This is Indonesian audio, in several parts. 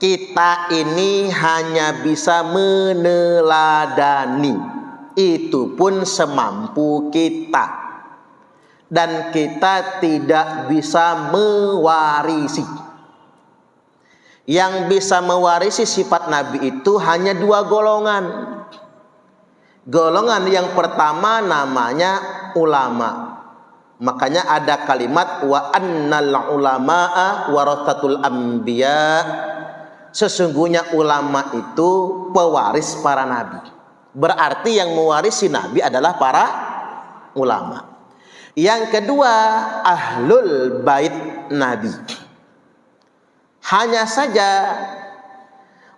kita ini hanya bisa meneladani, itu pun semampu kita, dan kita tidak bisa mewarisi. Yang bisa mewarisi sifat Nabi itu hanya dua golongan. Golongan yang pertama namanya ulama. Makanya ada kalimat wa annal ulama'a warathatul anbiya. Sesungguhnya ulama itu pewaris para nabi. Berarti yang mewarisi nabi adalah para ulama. Yang kedua, ahlul bait nabi. Hanya saja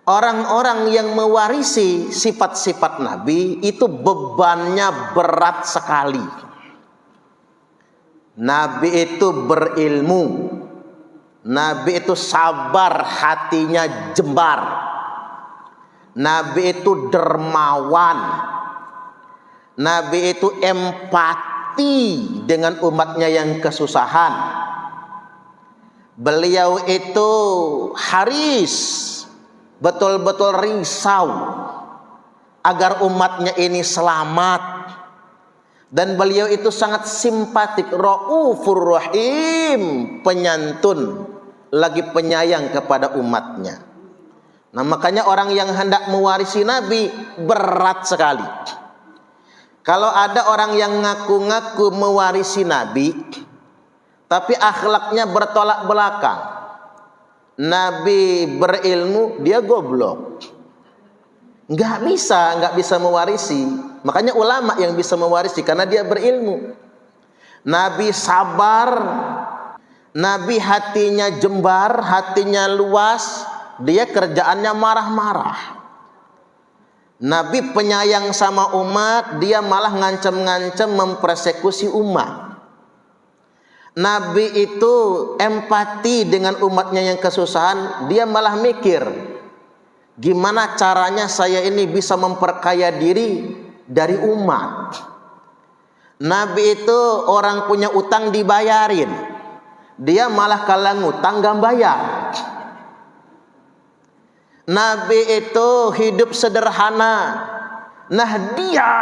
orang-orang yang mewarisi sifat-sifat nabi itu bebannya berat sekali. Nabi itu berilmu, Nabi itu sabar, hatinya jembar, Nabi itu dermawan, Nabi itu empati dengan umatnya yang kesusahan. Beliau itu haris, betul-betul risau agar umatnya ini selamat. Dan beliau itu sangat simpatik, raufur rahim, penyantun, lagi penyayang kepada umatnya. Nah, makanya orang yang hendak mewarisi Nabi berat sekali. Kalau ada orang yang ngaku-ngaku mewarisi Nabi, tapi akhlaknya bertolak belakang. Nabi berilmu, dia goblok. Nggak bisa mewarisi. Makanya ulama yang bisa mewarisi karena dia berilmu. Nabi sabar, Nabi hatinya jembar, hatinya luas, dia kerjaannya marah-marah. Nabi penyayang sama umat, dia malah ngancem-ngancem mempersekusi umat. Nabi itu empati dengan umatnya yang kesusahan, dia malah mikir, gimana caranya saya ini bisa memperkaya diri dari umat. Nabi itu orang punya utang dibayarin, dia malah kalau ngutang gak bayar. Nabi itu hidup sederhana, nah dia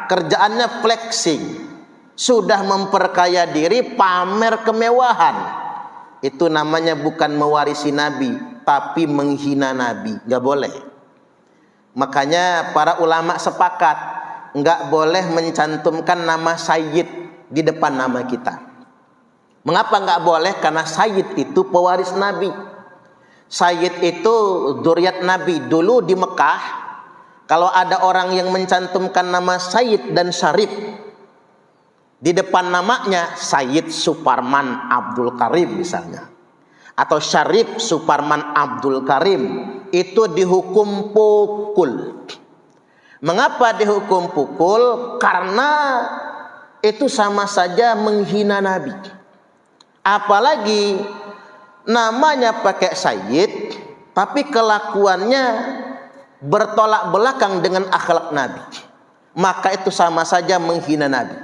kerjaannya flexing, sudah memperkaya diri, pamer kemewahan. Itu namanya bukan mewarisi Nabi, tapi menghina Nabi. Gak boleh. Makanya para ulama sepakat nggak boleh mencantumkan nama Sayyid di depan nama kita. Mengapa nggak boleh? Karena Sayyid itu pewaris Nabi. Sayyid itu dzurriyyat Nabi. Dulu di Mekah, kalau ada orang yang mencantumkan nama Sayyid dan Syarif di depan namanya, Sayyid Suparman Abdul Karim misalnya, atau Syarif Suparman Abdul Karim, itu dihukum pukul. Mengapa dihukum pukul? Karena itu sama saja menghina Nabi. Apalagi namanya pakai Sayyid, tapi kelakuannya bertolak belakang dengan akhlak Nabi, maka itu sama saja menghina Nabi.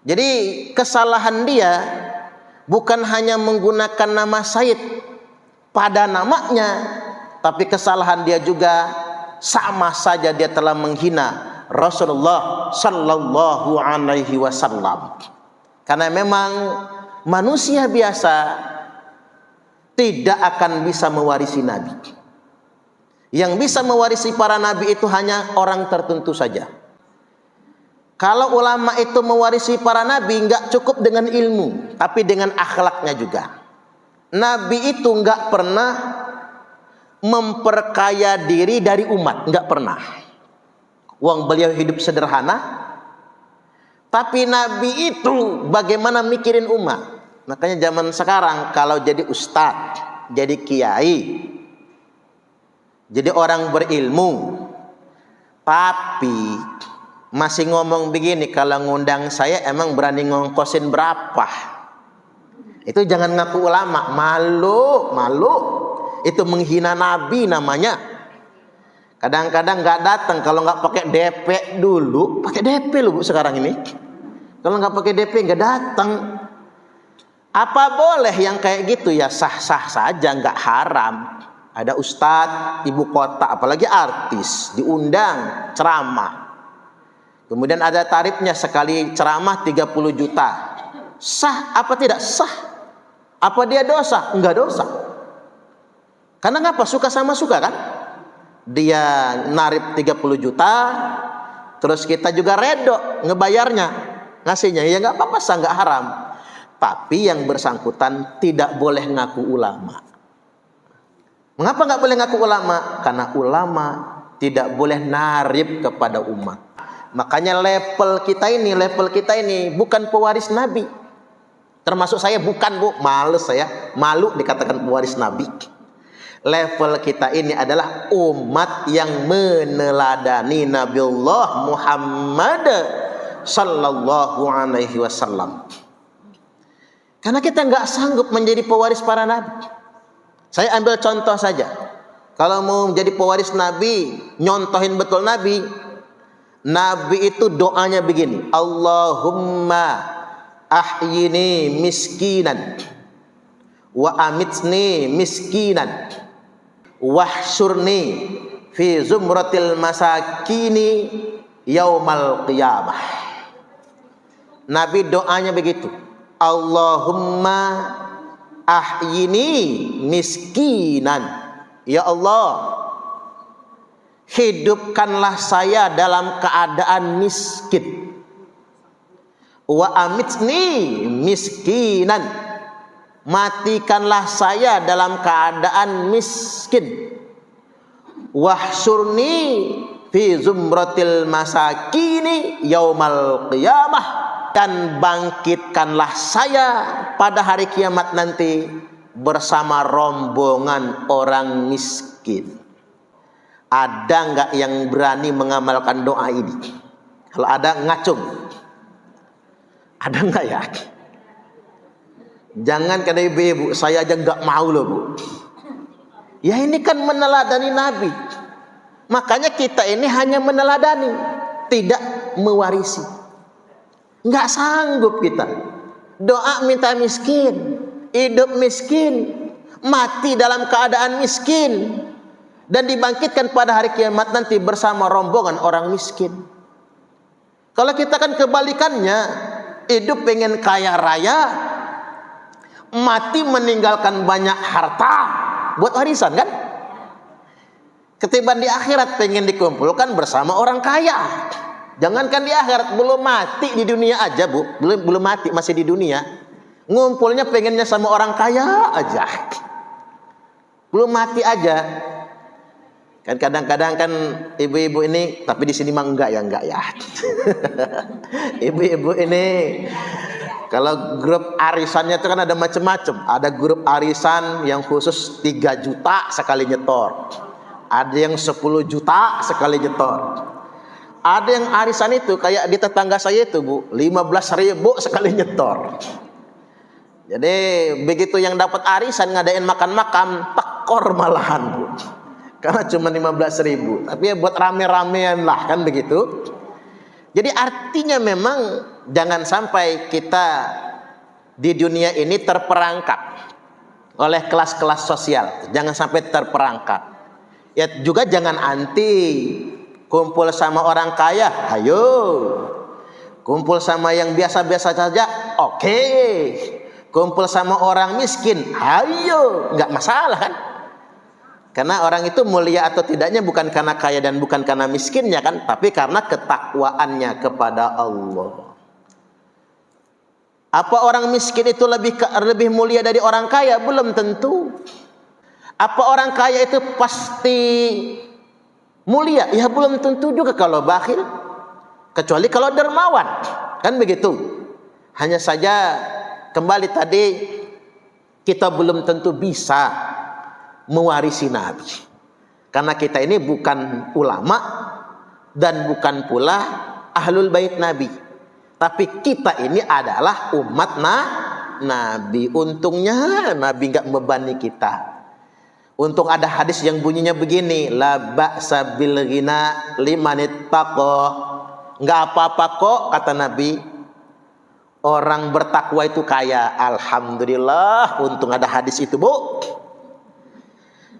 Jadi kesalahan dia bukan hanya menggunakan nama Sayyid pada namanya, tapi kesalahan dia juga sama saja dia telah menghina Rasulullah sallallahu alaihi wasallam. Karena memang manusia biasa tidak akan bisa mewarisi Nabi. Yang bisa mewarisi para nabi itu hanya orang tertentu saja. Kalau ulama itu mewarisi para nabi, nggak cukup dengan ilmu, tapi dengan akhlaknya juga. Nabi itu nggak pernah memperkaya diri dari umat, nggak pernah. Wong beliau hidup sederhana, tapi Nabi itu bagaimana mikirin umat. Makanya zaman sekarang kalau jadi ustadz, jadi kiai, jadi orang berilmu, tapi masih ngomong begini, kalau ngundang saya emang berani ngongkosin berapa? Itu jangan ngaku ulama, malu. Itu menghina Nabi namanya. Kadang-kadang nggak datang kalau nggak pakai DP dulu. Pakai DP loh Bu sekarang ini. Kalau nggak pakai DP nggak datang. Apa boleh yang kayak gitu? Ya sah-sah saja, nggak haram. Ada ustadz ibu kota, apalagi artis, diundang ceramah. Kemudian ada tarifnya, sekali ceramah 30 juta. Sah apa tidak? Sah. Apa dia dosa? Enggak dosa. Karena ngapa? Suka sama suka kan? Dia narif 30 juta, terus kita juga redo ngebayarnya, ngasihnya. Ya nggak apa-apa, sah, nggak haram. Tapi yang bersangkutan tidak boleh ngaku ulama. Mengapa nggak boleh ngaku ulama? Karena ulama tidak boleh narib kepada umat. Makanya level kita ini bukan pewaris Nabi. Termasuk saya bukan, Bu. Males saya, malu dikatakan pewaris Nabi. Level kita ini adalah umat yang meneladani Nabiullah Muhammad sallallahu alaihi wasallam. Karena kita nggak sanggup menjadi pewaris para nabi. Saya ambil contoh saja. Kalau mau menjadi pewaris Nabi, nyontohin betul Nabi. Nabi itu doanya begini. Allahumma ahyini miskinan wa amitni miskinan wahsyurni fi zumratil masakini yaumal qiyamah. Nabi doanya begitu. Allahumma ahyini miskinan, ya Allah, hidupkanlah saya dalam keadaan miskin. Wa amitni miskinan, matikanlah saya dalam keadaan miskin. Wahsyurni fi zumratil masakini yaumal qiyamah, dan bangkitkanlah saya pada hari kiamat nanti bersama rombongan orang miskin. Ada nggak yang berani mengamalkan doa ini? Kalau ada, ngacung. Ada nggak ya? Jangan kata ibu-ibu, saya aja nggak mau loh, Bu. Ya ini kan meneladani Nabi. Makanya kita ini hanya meneladani, tidak mewarisi. Nggak sanggup kita. Doa minta miskin, hidup miskin, mati dalam keadaan miskin, dan dibangkitkan pada hari kiamat nanti bersama rombongan orang miskin. Kalau kita kan kebalikannya, hidup pengen kaya raya, mati meninggalkan banyak harta buat warisan kan? Ketimbang di akhirat pengen dikumpulkan bersama orang kaya. Jangankan di akhirat, belum mati di dunia aja, Bu. Belum mati, masih di dunia. Ngumpulnya pengennya sama orang kaya aja. Belum mati aja. Kan kadang-kadang kan ibu-ibu ini, tapi di sini mah enggak ya. Ibu-ibu ini kalau grup arisannya itu kan ada macam-macam. Ada grup arisan yang khusus 3 juta sekali nyetor. Ada yang 10 juta sekali nyetor. Ada yang arisan itu kayak di tetangga saya itu, Bu, 15.000 sekali nyetor. Jadi begitu yang dapat arisan ngadain makan-makan, tekor malahan, Bu. Karena cuma 15.000. Tapi ya buat rame-ramean lah, kan begitu. Jadi artinya memang jangan sampai kita di dunia ini terperangkap oleh kelas-kelas sosial. Jangan sampai terperangkap. Ya juga jangan anti. Kumpul sama orang kaya, ayo. Kumpul sama yang biasa-biasa saja, oke. Kumpul sama orang miskin, ayo. Nggak masalah kan? Karena orang itu mulia atau tidaknya bukan karena kaya dan bukan karena miskinnya kan, tapi karena ketakwaannya kepada Allah. Apa orang miskin itu lebih mulia dari orang kaya? Belum tentu. Apa orang kaya itu pasti mulia? Ya belum tentu juga kalau bakhil, kecuali kalau dermawan, kan begitu. Hanya saja kembali tadi, kita belum tentu bisa mewarisi Nabi, karena kita ini bukan ulama dan bukan pula ahlul bait Nabi, tapi kita ini adalah umat Nabi. Untungnya Nabi nggak membebani kita. Untung ada hadis yang bunyinya begini, la ba'sa bil ghina liman ittaqa. Enggak apa-apa kok, kata Nabi, orang bertakwa itu kaya. Alhamdulillah, untung ada hadis itu, Bu.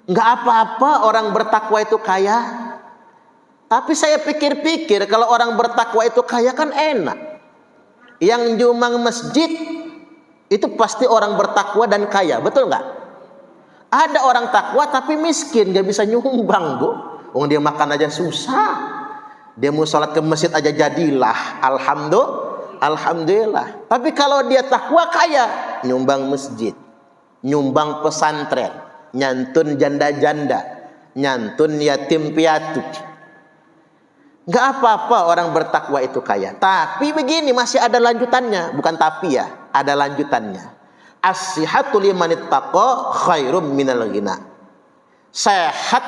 Nggak apa-apa orang bertakwa itu kaya. Tapi saya pikir-pikir kalau orang bertakwa itu kaya kan enak. Yang nyumbang masjid itu pasti orang bertakwa dan kaya, betul nggak? Ada orang takwa tapi miskin, nggak bisa nyumbang, Bu. Dia makan aja susah. Dia mau sholat ke masjid aja jadilah. Alhamdulillah. Tapi kalau dia takwa kaya, nyumbang masjid, nyumbang pesantren, nyantun janda-janda, nyantun yatim piatu. Nggak apa-apa orang bertakwa itu kaya. Tapi begini, masih ada lanjutannya. Bukan tapi ya, ada lanjutannya. As-sihhatu liman ittaqa khairum minal ghina. Sehat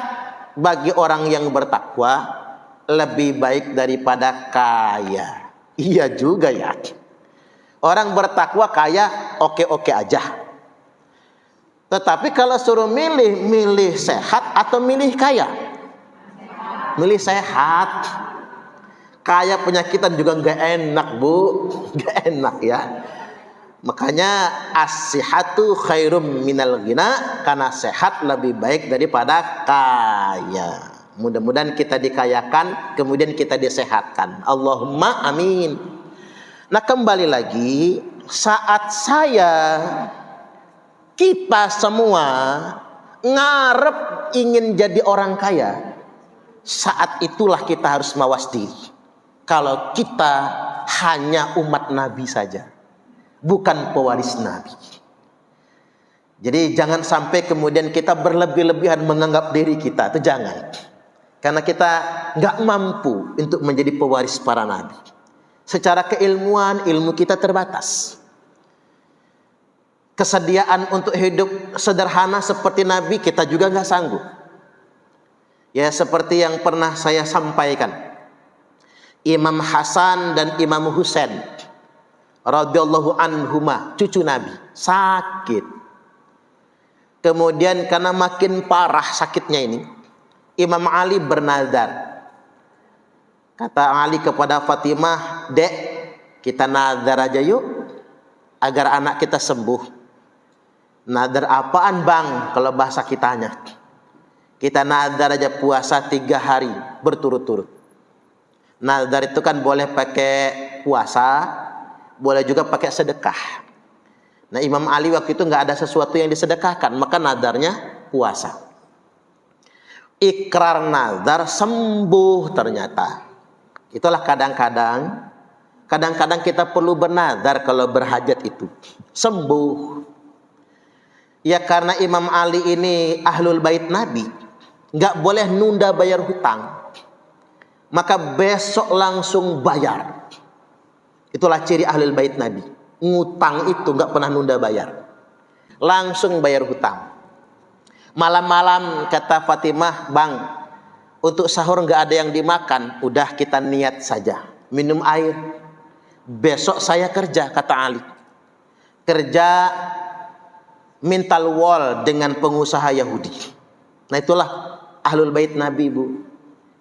bagi orang yang bertakwa lebih baik daripada kaya. Iya juga ya. Orang bertakwa kaya oke-oke aja. Tetapi kalau suruh milih sehat atau milih kaya? Milih sehat. Kaya penyakitan juga nggak enak, Bu. Nggak enak ya. Makanya as-sihhatu khairum minal ghina, karena sehat lebih baik daripada kaya. Mudah-mudahan kita dikayakan, kemudian kita disehatkan. Allahumma amin. Nah, kembali lagi, saat kita semua ngarep ingin jadi orang kaya, saat itulah kita harus mawas diri. Kalau kita hanya umat Nabi saja, bukan pewaris Nabi. Jadi jangan sampai kemudian kita berlebih-lebihan menganggap diri kita, itu jangan. Karena kita nggak mampu untuk menjadi pewaris para Nabi. Secara keilmuan, ilmu kita terbatas. Kesediaan untuk hidup sederhana seperti Nabi kita juga nggak sanggup. Ya, seperti yang pernah saya sampaikan, Imam Hasan dan Imam Husain radhiyallahu anhuma, cucu Nabi, sakit. Kemudian karena makin parah sakitnya ini, Imam Ali bernazar. Kata Ali kepada Fatimah, "Dek, kita nazar aja yuk agar anak kita sembuh." Nazar apaan, Bang? Kalau bahasa kitanya, kita nazar aja puasa 3 hari berturut-turut. Nazar itu kan boleh pakai puasa, boleh juga pakai sedekah. Nah, Imam Ali waktu itu nggak ada sesuatu yang disedekahkan, maka nadarnya puasa. Ikrar nazar, sembuh ternyata. Itulah kadang-kadang kita perlu bernazar kalau berhajat itu sembuh. Ya, karena Imam Ali ini ahlul bait Nabi, nggak boleh nunda bayar hutang. Maka besok langsung bayar. Itulah ciri ahlul bait Nabi. Ngutang itu nggak pernah nunda bayar. Langsung bayar hutang. Malam-malam kata Fatimah, "Bang, untuk sahur nggak ada yang dimakan. Udah kita niat saja. Minum air. Besok saya kerja," kata Ali. Kerja mintal wall dengan pengusaha Yahudi. Nah, itulah ahlul bait Nabi, Bu.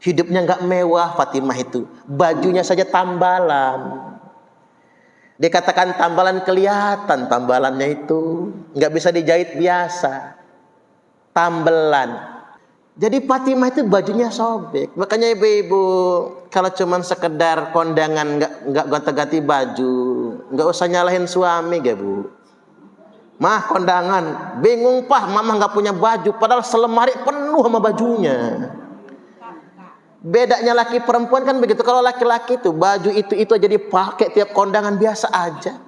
Hidupnya nggak mewah Fatimah itu. Bajunya saja tambalan. Dikatakan tambalan, kelihatan tambalannya itu. Nggak bisa dijahit biasa. Tambelan. Jadi Fatimah itu bajunya sobek. Makanya ibu-ibu, kalau cuman sekedar kondangan nggak gonta-ganti baju, nggak usah nyalahin suami, ya Bu. Mah kondangan, bingung Pak, mama nggak punya baju, padahal selemari penuh sama bajunya. Bedanya laki perempuan kan begitu. Kalau laki-laki itu baju itu aja dipakai tiap kondangan biasa aja.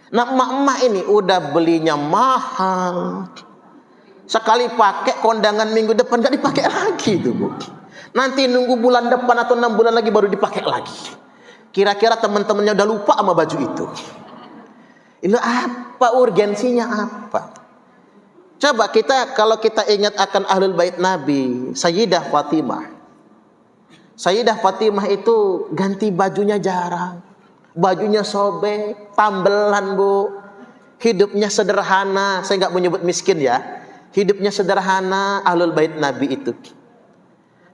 Nah, emak-emak ini udah belinya mahal. Sekali pakai kondangan minggu depan gak dipakai lagi itu, Bu. Nanti nunggu bulan depan atau 6 bulan lagi baru dipakai lagi. Kira-kira teman-temannya udah lupa sama baju itu. Ini apa urgensinya apa? Coba kalau kita ingat akan ahlul bait Nabi, Sayyidah Fatimah. Sayyidah Fatimah itu ganti bajunya jarang. Bajunya sobek, tambelan, Bu. Hidupnya sederhana. Saya nggak menyebut miskin ya. Hidupnya sederhana, ahlul bait Nabi itu.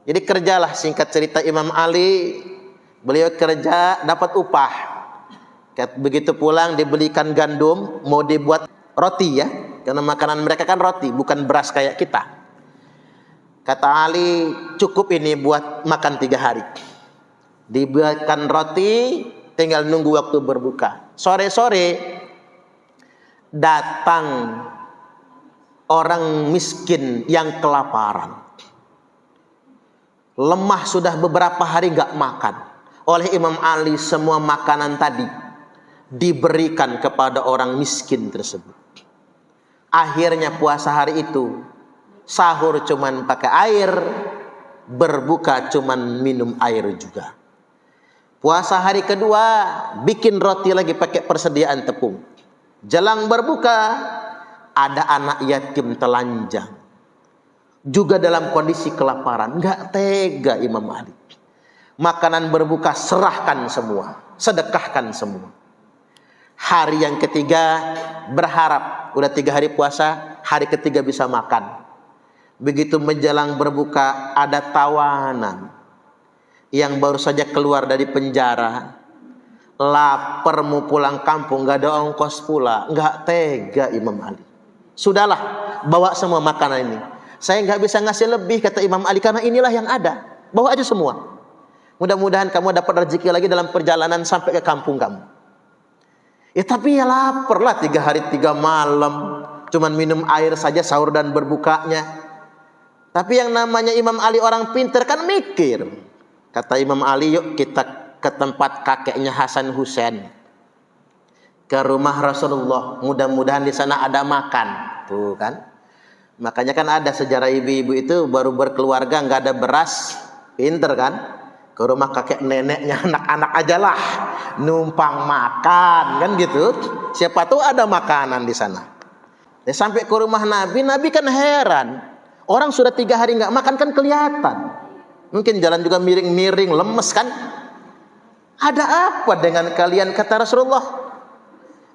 Jadi kerjalah, singkat cerita, Imam Ali, beliau kerja dapat upah. Begitu pulang dibelikan gandum, mau dibuat roti ya. Karena makanan mereka kan roti, bukan beras kayak kita. Kata Ali, cukup ini buat makan 3 hari. Dibuatkan roti, tinggal nunggu waktu berbuka. Sore-sore datang orang miskin yang kelaparan. Lemah sudah beberapa hari gak makan. Oleh Imam Ali semua makanan tadi diberikan kepada orang miskin tersebut. Akhirnya puasa hari itu, sahur cuman pakai air, berbuka cuman minum air juga. Puasa hari kedua, bikin roti lagi pakai persediaan tepung. Jelang berbuka, ada anak yatim telanjang, juga dalam kondisi kelaparan. Nggak tega Imam Ali. Makanan berbuka serahkan semua, sedekahkan semua. Hari yang ketiga berharap, udah 3 hari puasa, hari ketiga bisa makan. Begitu menjelang berbuka, ada tawanan yang baru saja keluar dari penjara, lapar mau pulang kampung, gak ada ongkos pula. Nggak tega Imam Ali. Sudahlah, bawa semua makanan ini. Saya nggak bisa ngasih lebih, kata Imam Ali, karena inilah yang ada. Bawa aja semua. Mudah-mudahan kamu dapat rezeki lagi dalam perjalanan sampai ke kampung kamu. Ya tapi ya lapar lah, 3 hari 3 malam, cuman minum air saja sahur dan berbukanya. Tapi yang namanya Imam Ali orang pintar kan mikir. Kata Imam Ali, yuk kita ke tempat kakeknya Hasan Husain, ke rumah Rasulullah, mudah-mudahan di sana ada makan. Tuh kan, makanya kan ada sejarah ibu-ibu itu baru berkeluarga nggak ada beras, pinter kan, ke rumah kakek neneknya, anak-anak aja lah numpang makan kan gitu, siapa tahu ada makanan di sana. Sampai ke rumah Nabi, Nabi kan heran, orang sudah 3 hari nggak makan kan kelihatan, mungkin jalan juga miring-miring, lemes kan. Ada apa dengan kalian, kata Rasulullah.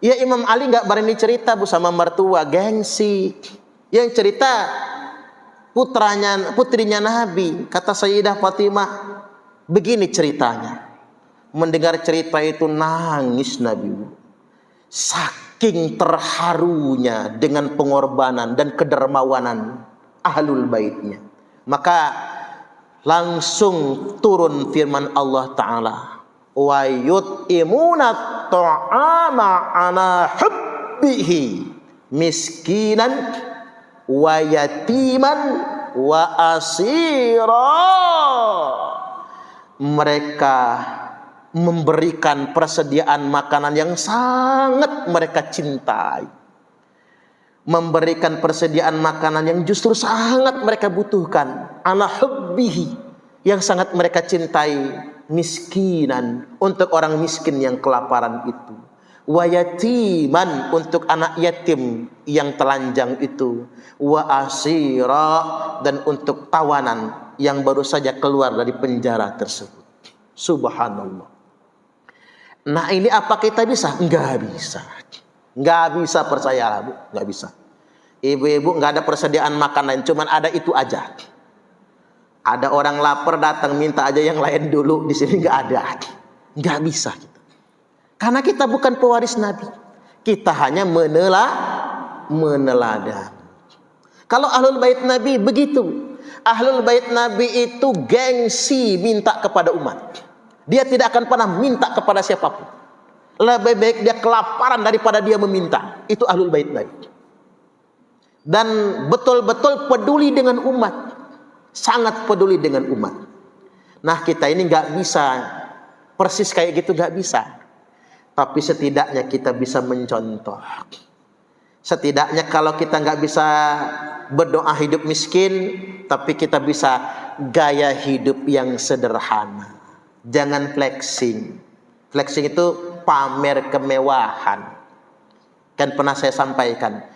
Ya Imam Ali nggak berani cerita bu sama mertua, gengsi. Yang cerita putrinya Nabi, kata Sayyidah Fatimah, begini ceritanya. Mendengar cerita itu nangis Nabi, saking terharunya dengan pengorbanan dan kedermawanan ahlul baitnya. Maka langsung turun firman Allah Ta'ala, wa yut'imuna ta'ama ala hubbihi miskinan wa yatiman wa asira. Mereka memberikan persediaan makanan yang sangat mereka cintai, memberikan persediaan makanan yang justru sangat mereka butuhkan, ala hubbihi, yang sangat mereka cintai, miskinan, untuk orang miskin yang kelaparan itu, wa yatiman, untuk anak yatim yang telanjang itu, wa asira, dan untuk tawanan yang baru saja keluar dari penjara tersebut. Subhanallah. Nah ini apa kita bisa? Enggak bisa. Enggak bisa, percayalah bu, enggak bisa. Ibu-ibu enggak ada persediaan makanan, cuman ada itu aja. Ada orang lapar datang minta aja yang lain dulu, di sini enggak ada. Enggak bisa kita. Karena kita bukan pewaris Nabi. Kita hanya meneladan. Kalau ahlul bait Nabi begitu. Ahlul bait Nabi itu gengsi minta kepada umat. Dia tidak akan pernah minta kepada siapapun. Lebih baik dia kelaparan daripada dia meminta. Itu ahlul bait Nabi. Dan betul-betul peduli dengan umat. Sangat peduli dengan umat. Nah kita ini nggak bisa persis kayak gitu, nggak bisa. Tapi setidaknya kita bisa mencontoh. Setidaknya kalau kita nggak bisa berdoa hidup miskin, tapi kita bisa gaya hidup yang sederhana. Jangan flexing. Flexing itu pamer kemewahan. Kan pernah saya sampaikan,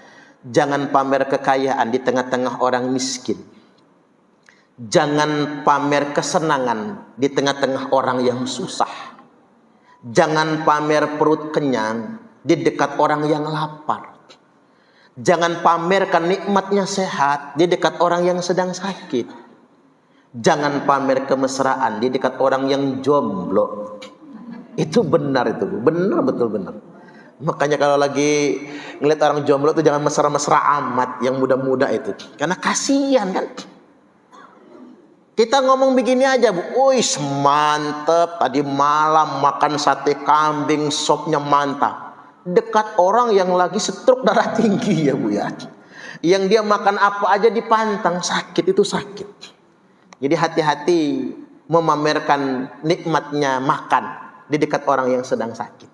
jangan pamer kekayaan di tengah-tengah orang miskin. Jangan pamer kesenangan di tengah-tengah orang yang susah. Jangan pamer perut kenyang di dekat orang yang lapar. Jangan pamerkan nikmatnya sehat di dekat orang yang sedang sakit. Jangan pamer kemesraan di dekat orang yang jomblo. Itu benar, itu benar, betul benar. Makanya kalau lagi ngeliat orang jomblo itu jangan mesra-mesra amat, yang muda-muda itu, karena kasihan kan. Kita ngomong begini aja, Bu. Wih, mantep. Tadi malam makan sate kambing, sopnya mantap. Dekat orang yang lagi stroke darah tinggi ya, Bu ya. Yang dia makan apa aja dipantang, sakit itu sakit. Jadi hati-hati memamerkan nikmatnya makan di dekat orang yang sedang sakit.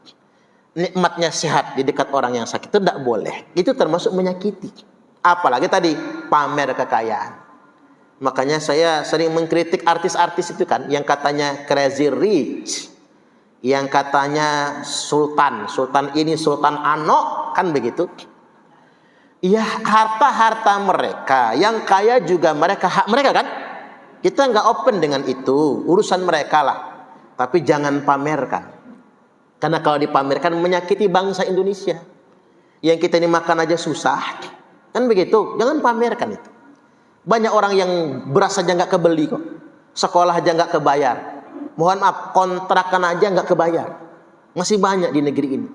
Nikmatnya sehat di dekat orang yang sakit itu tidak boleh. Itu termasuk menyakiti. Apalagi tadi pamer kekayaan. Makanya saya sering mengkritik artis-artis itu kan, yang katanya crazy rich, yang katanya sultan ini, sultan ano, kan begitu. Ya, harta-harta mereka, yang kaya juga mereka, hak mereka kan. Kita nggak open dengan itu, urusan mereka lah. Tapi jangan pamerkan. Karena kalau dipamerkan menyakiti bangsa Indonesia. Yang kita ini makan aja susah. Kan begitu, jangan pamerkan itu. Banyak orang yang beras aja nggak kebeli kok. Sekolah aja nggak kebayar. Mohon maaf, kontrakan aja nggak kebayar. Masih banyak di negeri ini.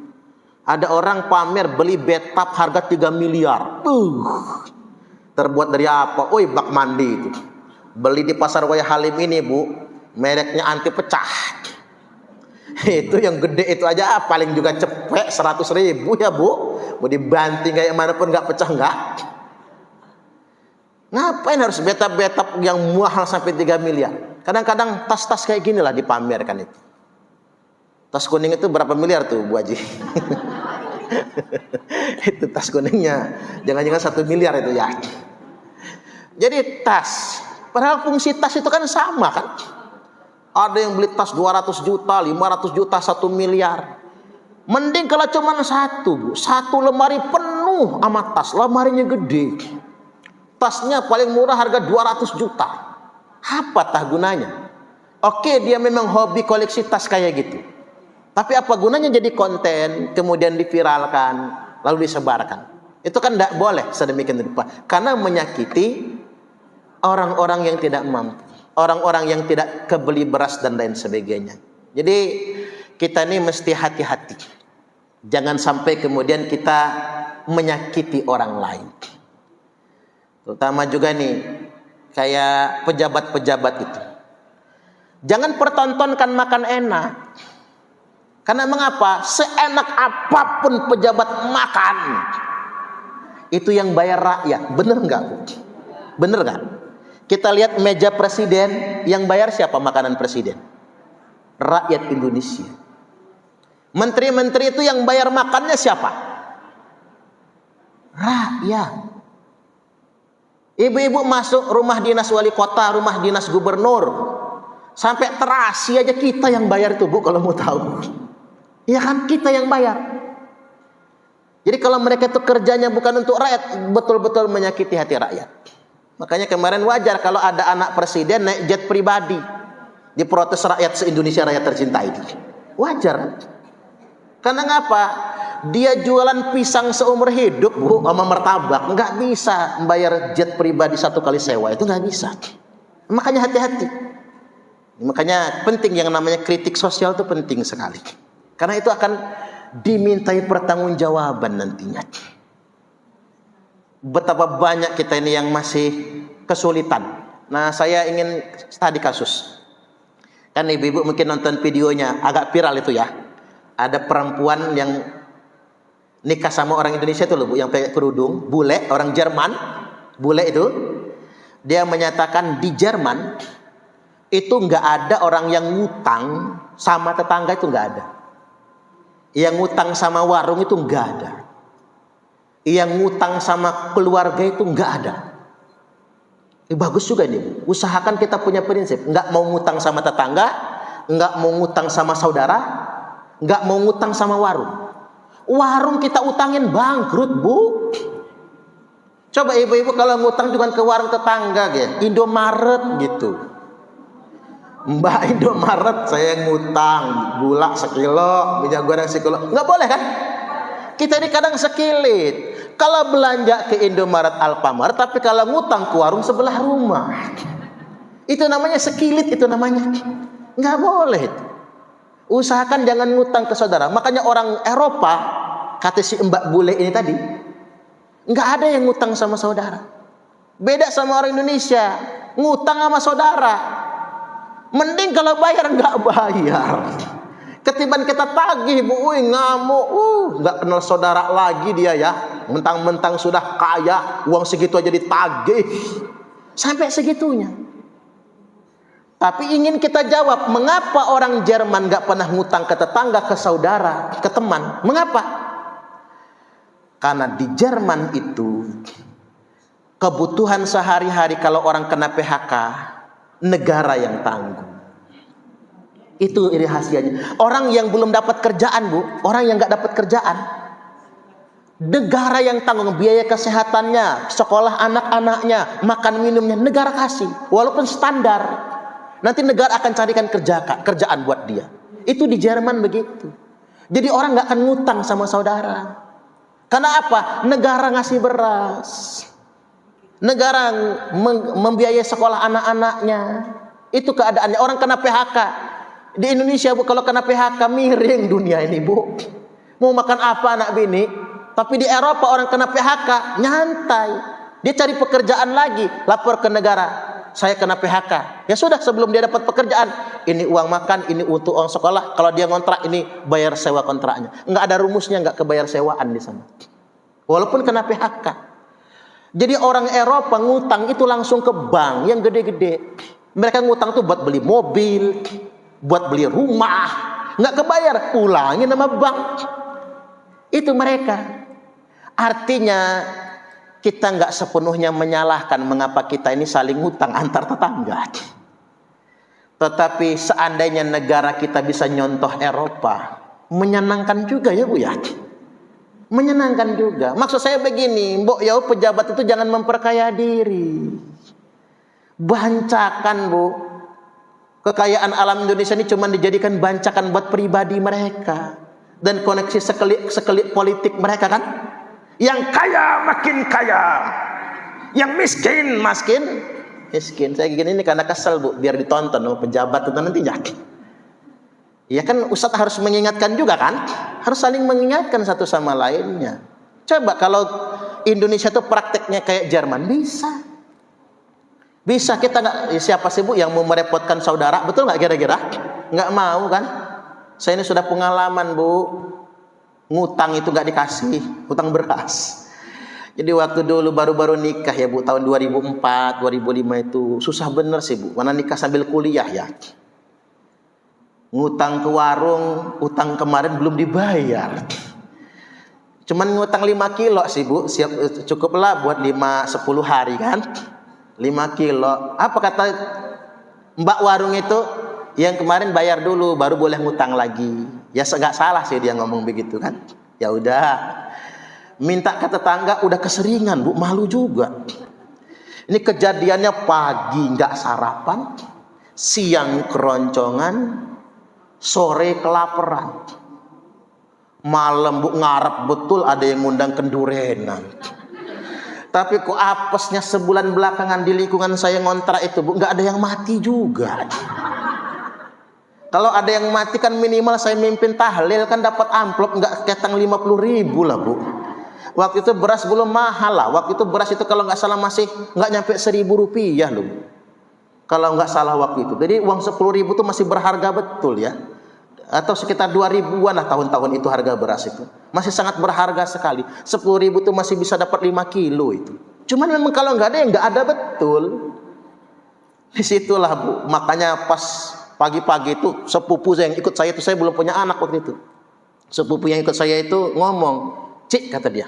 Ada orang pamer beli bathtub harga 3 miliar. Terbuat dari apa? Oi, bak mandi itu. Beli di pasar Waya Halim ini, Bu. Mereknya anti pecah. Itu yang gede itu aja paling juga cepet 100.000 ya, Bu. Mau dibanting kayak mana pun nggak pecah nggak. Ngapain harus bathtub yang mahal sampai 3 miliar? Kadang-kadang tas-tas kayak gini lah dipamerkan itu. Tas kuning itu berapa miliar tuh, Bu Haji? Itu tas kuningnya. Jangan-jangan 1 miliar itu ya. Jadi tas. Padahal fungsi tas itu kan sama kan. Ada yang beli tas 200 juta, 500 juta, 1 miliar. Mending kalau cuma satu, Bu. Satu lemari penuh sama tas. Lemarinya gede. Tasnya paling murah harga 200 juta. Apa tah gunanya? Oke, dia memang hobi koleksi tas kayak gitu. Tapi apa gunanya jadi konten, kemudian diviralkan, lalu disebarkan? Itu kan tidak boleh sedemikian rupa. Karena menyakiti orang-orang yang tidak mampu. Orang-orang yang tidak kebeli beras dan lain sebagainya. Jadi kita ini mesti hati-hati. Jangan sampai kemudian kita menyakiti orang lain. Terutama juga nih kayak pejabat-pejabat itu. Jangan pertontonkan makan enak. Karena mengapa? Seenak apapun pejabat makan, itu yang bayar rakyat. Bener nggak? Bener nggak? Kita lihat meja presiden, yang bayar siapa makanan presiden? Rakyat Indonesia. Menteri-menteri itu yang bayar makannya siapa? Rakyat. Ibu-ibu masuk rumah dinas wali kota, rumah dinas gubernur, sampai terasi aja kita yang bayar itu, Bu, kalau mau tahu. Ya kan, kita yang bayar. Jadi kalau mereka itu kerjanya bukan untuk rakyat, betul-betul menyakiti hati rakyat. Makanya kemarin wajar kalau ada anak presiden naik jet pribadi, diprotes rakyat se-Indonesia, rakyat tercinta ini. Wajar. Karena ngapa? Dia jualan pisang seumur hidup, Bu, sama martabak, nggak bisa membayar jet pribadi 1 kali sewa, itu nggak bisa. Makanya hati-hati. Makanya penting yang namanya kritik sosial itu penting sekali. Karena itu akan dimintai pertanggungjawaban nantinya. Betapa banyak kita ini yang masih kesulitan. Nah, saya ingin tadi kasus. Kan ibu-ibu mungkin nonton videonya, agak viral itu ya. Ada perempuan yang nikah sama orang Indonesia itu loh, Bu, yang pakai kerudung, bule, orang Jerman, bule itu. Dia menyatakan di Jerman itu nggak ada orang yang ngutang sama tetangga, itu nggak ada. Yang ngutang sama warung itu nggak ada. Yang ngutang sama keluarga itu nggak ada. Bagus juga nih, Bu. Usahakan kita punya prinsip, nggak mau ngutang sama tetangga, nggak mau ngutang sama saudara, nggak mau ngutang sama warung. Warung kita utangin bangkrut, Bu. Coba ibu-ibu kalau ngutang juga ke warung tetangga gitu, Indomaret gitu. Mbak Indomaret, saya ngutang gula 1 kilo, minyak goreng 1 kilo. Nggak boleh kan? Kita ini kadang sekilit. Kalau belanja ke Indomaret, Alfamart, tapi kalau ngutang ke warung sebelah rumah, itu namanya sekilit, itu namanya. Nggak boleh itu. Usahakan jangan ngutang ke saudara. Makanya orang Eropa, kata si Mbak bule ini tadi, nggak ada yang ngutang sama saudara. Beda sama orang Indonesia. ngutang sama saudara. Mending kalau bayar nggak bayar. Ketiban kita tagih, Bu, ngamuk, nggak kenal saudara lagi dia ya. Mentang-mentang sudah kaya, uang segitu aja ditagih. Sampai segitunya. Tapi ingin kita jawab, mengapa orang Jerman nggak pernah ngutang ke tetangga, ke saudara, ke teman? Mengapa? Karena di Jerman itu kebutuhan sehari-hari kalau orang kena PHK, negara yang tanggung. Itu rahasianya. Orang yang belum dapat kerjaan, Bu, orang yang nggak dapat kerjaan, negara yang tanggung biaya kesehatannya, sekolah anak-anaknya, makan minumnya, negara kasih, walaupun standar. Nanti negara akan carikan kerjaan buat dia. Itu di Jerman begitu. Jadi orang nggak akan ngutang sama saudara. Karena apa? Negara ngasih beras. Negara membiayai sekolah anak-anaknya. Itu keadaannya. Orang kena PHK. Di Indonesia, Bu, kalau kena PHK miring dunia ini, Bu. Mau makan apa anak bini? Tapi di Eropa orang kena PHK nyantai. Dia cari pekerjaan lagi, lapor ke negara. Saya kena PHK. Ya sudah, sebelum dia dapat pekerjaan, ini uang makan, ini untuk uang sekolah. Kalau dia ngontrak, ini bayar sewa kontraknya. Enggak ada rumusnya, enggak kebayar sewaan di sana. Walaupun kena PHK. Jadi orang Eropa ngutang itu langsung ke bank yang gede-gede. Mereka ngutang tuh buat beli mobil, buat beli rumah. Enggak kebayar, pulangin sama bank. Itu mereka. Artinya kita nggak sepenuhnya menyalahkan mengapa kita ini saling ngutang antar tetangga. Tetapi seandainya negara kita bisa nyontoh Eropa, menyenangkan juga ya, Bu, ya. Menyenangkan juga. Maksud saya begini, Mbok ya, pejabat itu jangan memperkaya diri. Bancakan, Bu. Kekayaan alam Indonesia ini cuma dijadikan bancakan buat pribadi mereka dan koneksi sekelip politik mereka kan. Yang kaya makin kaya, yang miskin miskin. Saya gini ini karena kesel, Bu, biar ditonton sama pejabat itu nantinya. Ya kan Ustadz harus mengingatkan juga kan, harus saling mengingatkan satu sama lainnya. Coba kalau Indonesia itu prakteknya kayak Jerman, bisa kita nggak, siapa sih, Bu, yang mau merepotkan saudara, betul nggak kira-kira? Nggak mau kan? Saya ini sudah pengalaman, Bu. Ngutang itu gak dikasih, hutang beras. Jadi waktu dulu baru-baru nikah ya, Bu, tahun 2004, 2005 itu susah bener sih, Bu, karena nikah sambil kuliah ya. Ngutang ke warung, utang kemarin belum dibayar. Cuman ngutang 5 kilo sih, Bu, cukuplah buat 5-10 hari kan. 5 kilo. Apa kata Mbak warung itu? Yang kemarin bayar dulu, baru boleh ngutang lagi. Ya nggak salah sih dia ngomong begitu kan. Ya udah, minta ke tetangga udah keseringan, Bu, malu juga. Ini kejadiannya pagi nggak sarapan, siang keroncongan, sore kelaparan, malam, Bu, ngarep betul ada yang ngundang kendurenan. Tapi kok apesnya sebulan belakangan di lingkungan saya ngontrak itu, Bu, nggak ada yang mati juga. Kalau ada yang mati kan minimal saya mimpin tahlil kan dapat amplop nggak ketang 50.000 lah, Bu. Waktu itu beras belum mahal lah. Waktu itu beras itu kalau nggak salah masih nggak nyampe 1.000 rupiah loh. Kalau nggak salah waktu itu. Jadi uang 10.000 itu masih berharga betul ya. Atau sekitar 2.000-an lah tahun-tahun itu harga beras itu. Masih sangat berharga sekali. 10.000 itu masih bisa dapat 5 kilo itu. Cuman memang kalau nggak ada yang nggak ada betul. Disitulah, Bu. Makanya pas pagi-pagi itu sepupu saya yang ikut saya itu, saya belum punya anak waktu itu. Sepupu yang ikut saya itu ngomong, "Cik," kata dia,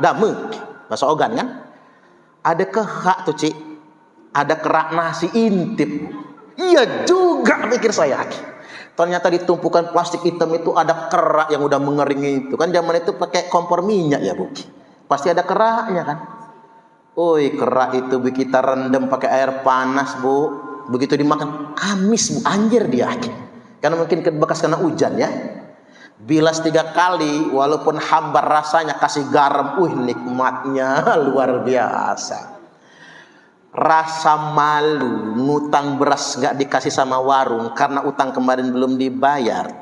dame, bahasa Ogan kan, "ada kehak tuh, Cik, ada kerak nasi intip." Iya juga, pikir saya. Ternyata di tumpukan plastik hitam itu ada kerak yang udah mengering itu kan, zaman itu pakai kompor minyak ya, Bu, pasti ada keraknya kan. Oi, kerak itu kita rendam pakai air panas, Bu. Begitu dimakan amis, Bu, anjir dia. Karena mungkin bekas kena hujan ya. Bilas 3 kali, walaupun hambar rasanya, kasih garam, nikmatnya luar biasa. Rasa malu ngutang beras nggak dikasih sama warung karena utang kemarin belum dibayar,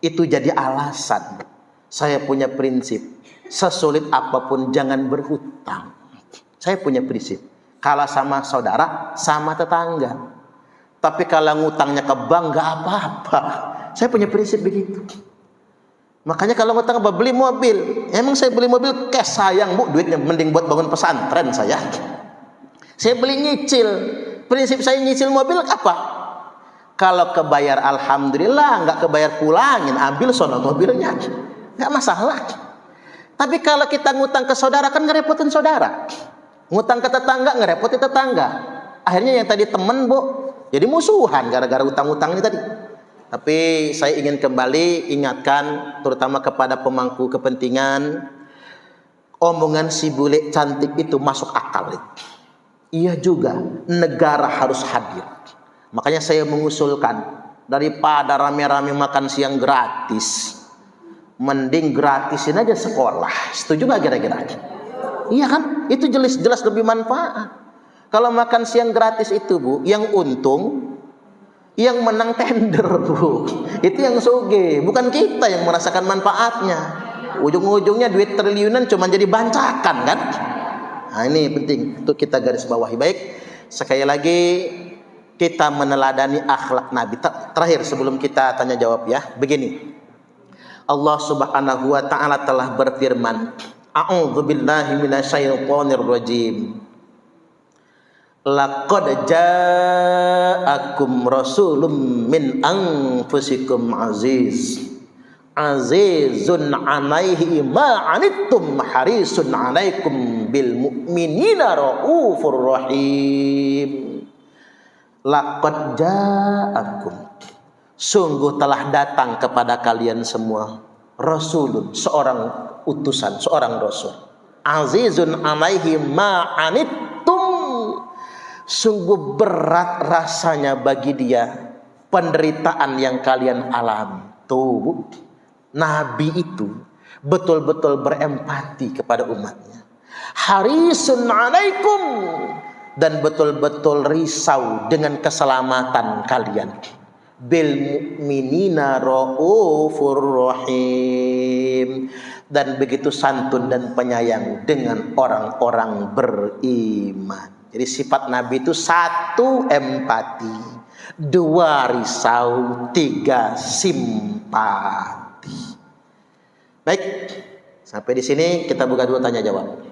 itu jadi alasan. Saya punya prinsip, sesulit apapun jangan berhutang. Saya punya prinsip. Kalau sama saudara, sama tetangga. Tapi kalau ngutangnya ke bank nggak apa-apa. Saya punya prinsip begitu. Makanya kalau ngutang apa, beli mobil, emang saya beli mobil cash, sayang bu, duitnya mending buat bangun pesantren saya. Saya beli nyicil. Prinsip saya nyicil mobil apa? Kalau kebayar alhamdulillah, nggak kebayar pulangin, ambil sono mobilnya, nggak masalah. Tapi kalau kita ngutang ke saudara kan ngerepotin saudara, ngutang ke tetangga ngerepotin tetangga. Akhirnya yang tadi temen bu, jadi musuhan gara-gara utang-utang ini tadi. Tapi saya ingin kembali ingatkan terutama kepada pemangku kepentingan, omongan si bule cantik itu masuk akal. Iya juga, negara harus hadir. Makanya saya mengusulkan, daripada rame-rame makan siang gratis, mending gratisin aja sekolah. Setuju nggak kira-kira? Iya kan? Itu jelas-jelas lebih manfaat. Kalau makan siang gratis itu bu, yang untung yang menang tender bu, itu yang soge, bukan kita yang merasakan manfaatnya. Ujung-ujungnya duit triliunan cuma jadi bancakan kan. Nah ini penting untuk kita garis bawahi. Baik, sekali lagi kita meneladani akhlak Nabi. Terakhir sebelum kita tanya jawab ya, begini, Allah subhanahu wa ta'ala telah berfirman, a'udzubillahi minasyaitonir rajim, laqad ja'akum rasulun min anfusikum azizun 'alaihi ma 'anittum harisun 'alaikum bil mu'minina raufur rahim. Laqad ja'akum, sungguh telah datang kepada kalian semua rasulun, seorang utusan, seorang rasul, azizun 'alaihi ma 'anittum, sungguh berat rasanya bagi dia penderitaan yang kalian alami. Tuh, Nabi itu betul-betul berempati kepada umatnya. Harisun 'alaikum, dan betul-betul risau dengan keselamatan kalian. Bil mu'minina raufur rahim, dan begitu santun dan penyayang dengan orang-orang beriman. Jadi sifat Nabi itu satu empati, dua risau, tiga simpati. Baik, sampai di sini kita buka dulu tanya jawab.